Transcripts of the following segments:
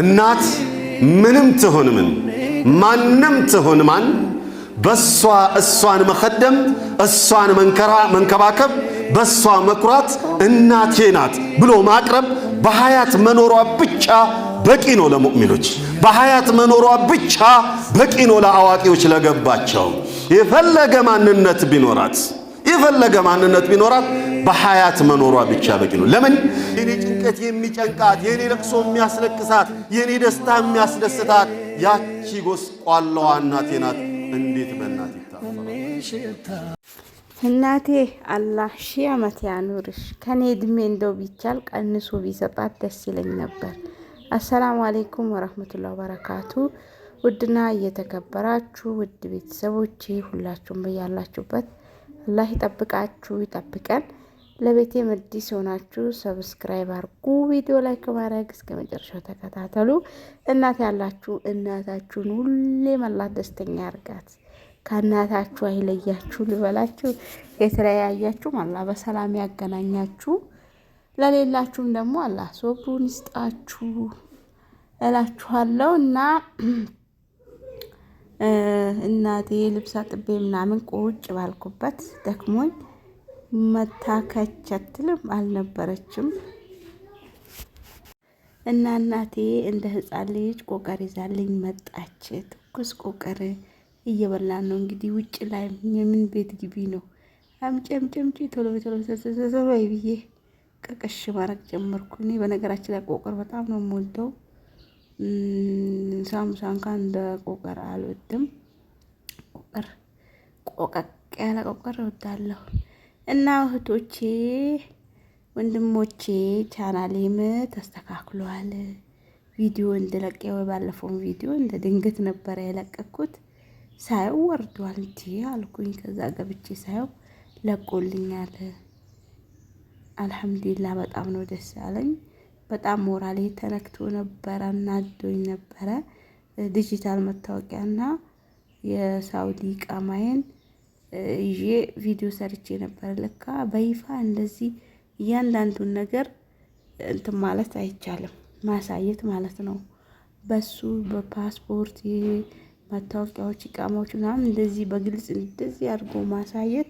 እናት ምንም ትሆን ምን ማንም ትሆን ማን በሷ እሷን መخدም እሷን መንከባከብ በሷ መኩራት እናቴ ናት ብሎ ማቅረብ በሐያት መኖሯ ብቻ በቂ ነው ለሙእሚኖች። በሐያት መኖሯ ብቻ በቂ ነው ለአዋቂዎች ለገባቸው። የፈለገ ማንነት ቢኖራት በሐያት መኖሯ ብቻ በቂ ነው። ለምን የኔ ጭንቀት የሚጨንቃት የኔ ለቅሶ የሚያስለቅሳት የኔ ደስታ የሚያስደስታት ያቺ ጎስቋላዋ እናቴ ናት። እንዴት በእናት ይታፈራል? እናቴ አላህ ሺህ ዓመት ያኑርሽ። ከኔ እድሜ እንደው ቢቻል ቀንሶ ቢሰጣት ደስ ይለኝ ነበር። አሰላሙ አለይኩም ወራህመቱላሂ ወበረካቱ። ውድና እየተከበራችሁ ውድ ቤተሰቦቼ ሁላችሁም በያላችሁበት አላህ ይጠብቃችሁ ይጠብቀን። ለቤቴ መዲስ ሆናችሁ ሰብስክራይብ አድርጉ፣ ቪዲዮ ላይክ ማድረግ እስከ መጨረሻው ተከታተሉ። እናት ያላችሁ እናታችሁን ሁሌም አላህ ደስተኛ ያርጋት፣ ከእናታችሁ አይለያችሁ ልበላችሁ። የተለያያችሁም አላህ በሰላም ያገናኛችሁ፣ ለሌላችሁም ደግሞ አላህ ሶብሩን ይስጣችሁ እላችኋለሁ። እና እናቴ ልብስ አጥቤ ምናምን ቁጭ ባልኩበት ደክሞኝ መታከቸትልም አልነበረችም እና እናቴ እንደ ህፃን ልጅ ቆቀር ይዛልኝ መጣች። ትኩስ ቆቀር እየበላን ነው እንግዲህ። ውጭ ላይ የምን ቤት ግቢ ነው። አምጨምጨምጪ ቶሎ ብዬ ቀቀሽ ማድረግ ጀመርኩ። እኔ በነገራችን ላይ ቆቀር በጣም ነው የምወደው። ሳምቡሳን እንደ ቆቀር አልወድም። ቆቀቅ ያለ ቆቀር እወዳለሁ። እና እህቶቼ ወንድሞቼ ቻናሌም ተስተካክሏል። ቪዲዮ እንደለቀው ባለፈው ቪዲዮ እንደ ድንገት ነበር የለቀኩት። ሳይው ወርዷል እንጂ አልኩኝ። ከዛ ገብቼ ሳይው ለቆልኛል። አልሐምዱሊላህ በጣም ነው ደስ ያለኝ። በጣም ሞራሌ ተነክቶ ነበር፣ አናዶኝ ነበረ። ዲጂታል መታወቂያና የሳውዲ ቃማዬን ይዤ ቪዲዮ ሰርቼ ነበር። ለካ በይፋ እንደዚህ እያንዳንዱን ነገር እንትን ማለት አይቻልም፣ ማሳየት ማለት ነው። በሱ በፓስፖርት መታወቂያዎች ቃማዎች ምናምን እንደዚህ በግልጽ እንደዚህ አድርጎ ማሳየት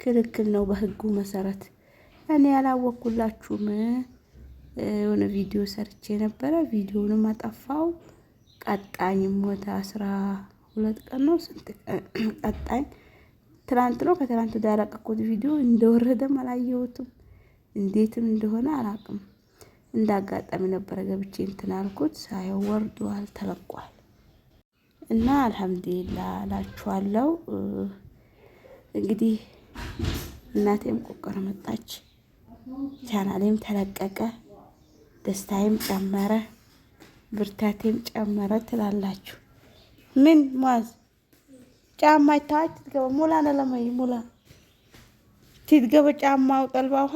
ክልክል ነው በህጉ መሰረት። እኔ ያላወኩላችሁም የሆነ ቪዲዮ ሰርቼ ነበረ። ቪዲዮውንም አጠፋው። ቀጣኝም ወደ 12 ቀን ነው ስንት ቀጣኝ ትላንት ነው ከትላንት ወዲያ ያለቀኩት ቪዲዮ እንደወረደም አላየሁትም። እንዴትም እንደሆነ አላውቅም። እንዳጋጣሚ ነበረ ገብቼ እንትን አልኩት። ሳየው ወርዷል፣ ተለቋል። እና አልሐምዱሊላህ እላችኋለሁ። እንግዲህ እናቴም ቆቀር መጣች፣ ቻናሌም ተለቀቀ፣ ደስታዬም ጨመረ፣ ብርታቴም ጨመረ ትላላችሁ። ምን ማዝ ጫማ ይታች ትገባ ሙላ ነለማይ ሙላ ትገባ ጫማው ጠልባውሃ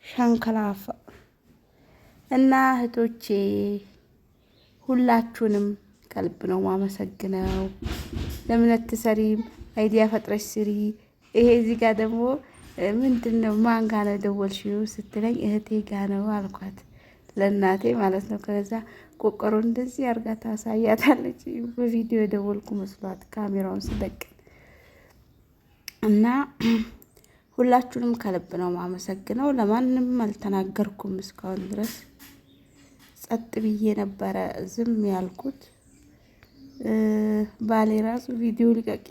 ሻንከላፋ። እና እህቶቼ ሁላችሁንም ከልብ ነው ማመሰግነው። ለምን አትሰሪም አይዲያ ፈጥረሽ ስሪ። ይሄ እዚህ ጋር ደግሞ ምንድነው ማን ጋር ነው ደወልሽው ስትለኝ እህቴ ጋር ነው አልኳት፣ ለእናቴ ማለት ነው። ከዛ ቆቀሮ እንደዚህ አርጋ ታሳያታለች። በቪዲዮ የደወልኩ መስሏት ካሜራውን ስደቅ። እና ሁላችሁንም ከልብ ነው ማመሰግነው። ለማንም አልተናገርኩም እስካሁን ድረስ ጸጥ ብዬ ነበረ ዝም ያልኩት። ባሌ ራሱ ቪዲዮ ሊቀቂ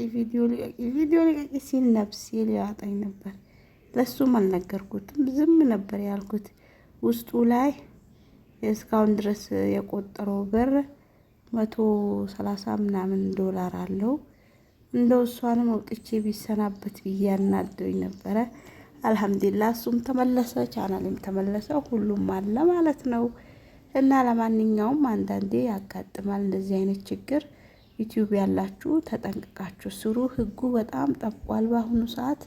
ሲል ነፍሴ ሊያጣኝ ነበር። ለሱም አልነገርኩትም፣ ዝም ነበር ያልኩት። ውስጡ ላይ እስካሁን ድረስ የቆጠረው ብር 130 ምናምን ዶላር አለው። እንደው እሷንም አውጥቼ ቢሰናበት ብዬ አናደውኝ ነበረ። አልሐምዱሊላህ እሱም ተመለሰ፣ ቻናሌም ተመለሰ፣ ሁሉም አለ ማለት ነው። እና ለማንኛውም አንዳንዴ ያጋጥማል እንደዚህ አይነት ችግር። ዩቲዩብ ያላችሁ ተጠንቅቃችሁ ስሩ። ህጉ በጣም ጠብቋል በአሁኑ ሰዓት።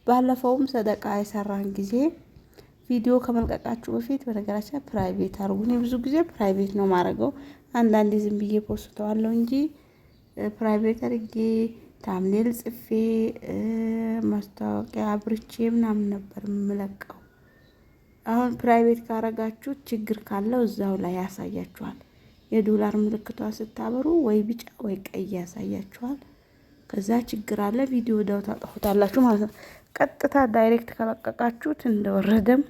ባለፈውም ሰደቃ የሰራን ጊዜ ቪዲዮ ከመልቀቃችሁ በፊት በነገራችን ፕራይቬት አድርጉ። እኔ ብዙ ጊዜ ፕራይቬት ነው ማድረገው። አንዳንዴ ዝም ብዬ ፖስተዋለሁ እንጂ ፕራይቬት አድርጌ ታምኔል ጽፌ ማስታወቂያ አብርቼ ምናምን ነበር የምለቀው። አሁን ፕራይቬት ካረጋችሁ ችግር ካለው እዛው ላይ ያሳያችኋል። የዶላር ምልክቷ ስታበሩ ወይ ቢጫ ወይ ቀይ ያሳያችኋል። ከዛ ችግር አለ ቪዲዮ ዳው ታጠፉታላችሁ ማለት ነው። ቀጥታ ዳይሬክት ከለቀቃችሁት እንደወረደም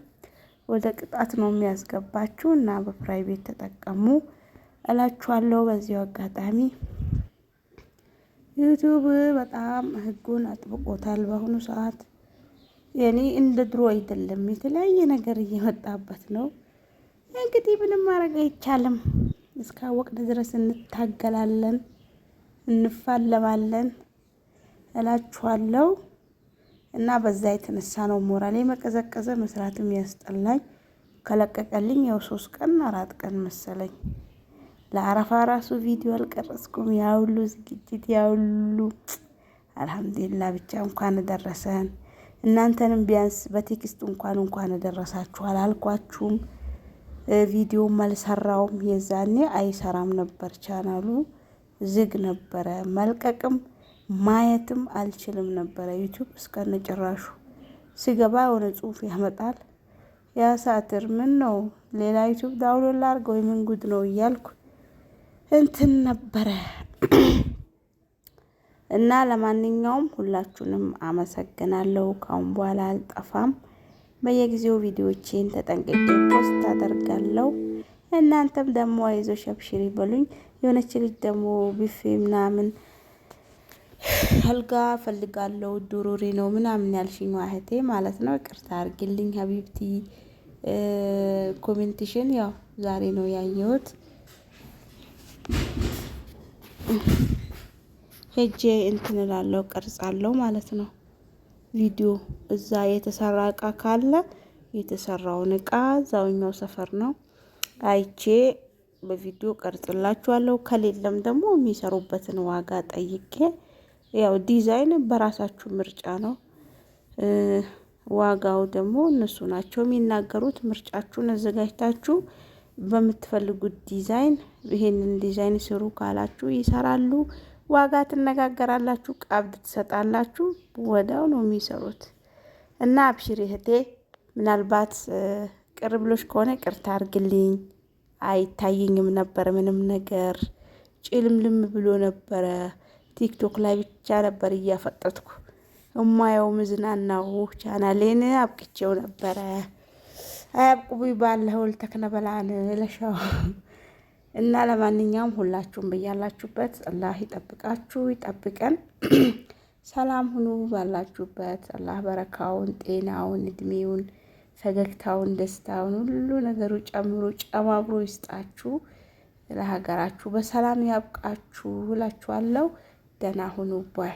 ወደ ቅጣት ነው የሚያስገባችሁ እና በፕራይቬት ተጠቀሙ እላችኋለሁ። በዚሁ አጋጣሚ ዩቲዩብ በጣም ህጉን አጥብቆታል በአሁኑ ሰዓት። የኔ እንደ ድሮ አይደለም፣ የተለያየ ነገር እየመጣበት ነው። እንግዲህ ምንም ማድረግ አይቻልም። እስካወቅን ድረስ እንታገላለን፣ እንፋለማለን እላችኋለሁ። እና በዛ የተነሳ ነው ሞራሌ መቀዘቀዘ፣ መስራትም ያስጠላኝ። ከለቀቀልኝ ያው 3 ቀን 4 ቀን መሰለኝ። ለአረፋ ራሱ ቪዲዮ አልቀረጽኩም። ያውሉ ዝግጅት ያውሉ አልሐምዱሊላህ። ብቻ እንኳን ደረሰን። እናንተንም ቢያንስ በቴክስት እንኳን ደረሳችሁ አላልኳችሁም። ቪዲዮም አልሰራውም። የዛኔ አይሰራም ነበር፣ ቻናሉ ዝግ ነበረ። መልቀቅም ማየትም አልችልም ነበረ። ዩቲዩብ እስከነጭራሹ ሲገባ የሆነ ጽሁፍ ያመጣል። ያ ሳትር ምን ነው ሌላ ዩቲዩብ ዳውንሎድ ላድርግ ወይ ምን ጉድ ነው እያልኩ እንትን ነበረ። እና ለማንኛውም ሁላችሁንም አመሰግናለሁ። ካሁን በኋላ አልጠፋም። በየጊዜው ቪዲዮዎቼን ተጠንቅቄ ፖስት አደርጋለሁ። እናንተም ደግሞ አይዞሽ አብሽሪ በሉኝ። የሆነች ልጅ ደግሞ ቢፌ ምናምን አልጋ ፈልጋለሁ ዱሩሪ ነው ምናምን ያልሽኝ እህቴ ማለት ነው። ይቅርታ አድርጊልኝ ሀቢብቲ። ኮሜንቴሽን ያው ዛሬ ነው ያየሁት። ሄጄ እንትን እላለሁ ቀርጻለሁ ማለት ነው። ቪዲዮ እዛ የተሰራ እቃ ካለ የተሰራውን እቃ እዛውኛው ሰፈር ነው አይቼ በቪዲዮ ቀርጽላችኋለሁ። ከሌለም ደግሞ የሚሰሩበትን ዋጋ ጠይቄ፣ ያው ዲዛይን በራሳችሁ ምርጫ ነው። ዋጋው ደግሞ እነሱ ናቸው የሚናገሩት። ምርጫችሁን አዘጋጅታችሁ በምትፈልጉት ዲዛይን ይሄንን ዲዛይን ስሩ ካላችሁ ይሰራሉ። ዋጋ ትነጋገራላችሁ፣ ቀብድ ትሰጣላችሁ። ወዳው ነው የሚሰሩት። እና አብሽሪ እህቴ፣ ምናልባት ቅርብሎሽ ከሆነ ቅርታ አርግልኝ። አይታየኝም ነበር ምንም ነገር፣ ጭልምልም ብሎ ነበረ። ቲክቶክ ላይ ብቻ ነበር እያፈጠጥኩ እማየው ምዝናናው። ቻናሌን አብቅቼው ነበረ። አያብቁብኝ ባለው ተከነበላን ለሻው። እና ለማንኛውም ሁላችሁም በያላችሁበት አላህ ይጠብቃችሁ፣ ይጠብቀን። ሰላም ሁኑ ባላችሁበት። አላህ በረካውን፣ ጤናውን፣ እድሜውን፣ ፈገግታውን፣ ደስታውን ሁሉ ነገሩ ጨምሮ ጨማብሮ ይስጣችሁ። ለሀገራችሁ በሰላም ያብቃችሁ እላችኋለሁ። ደህና ሁኑ ባይ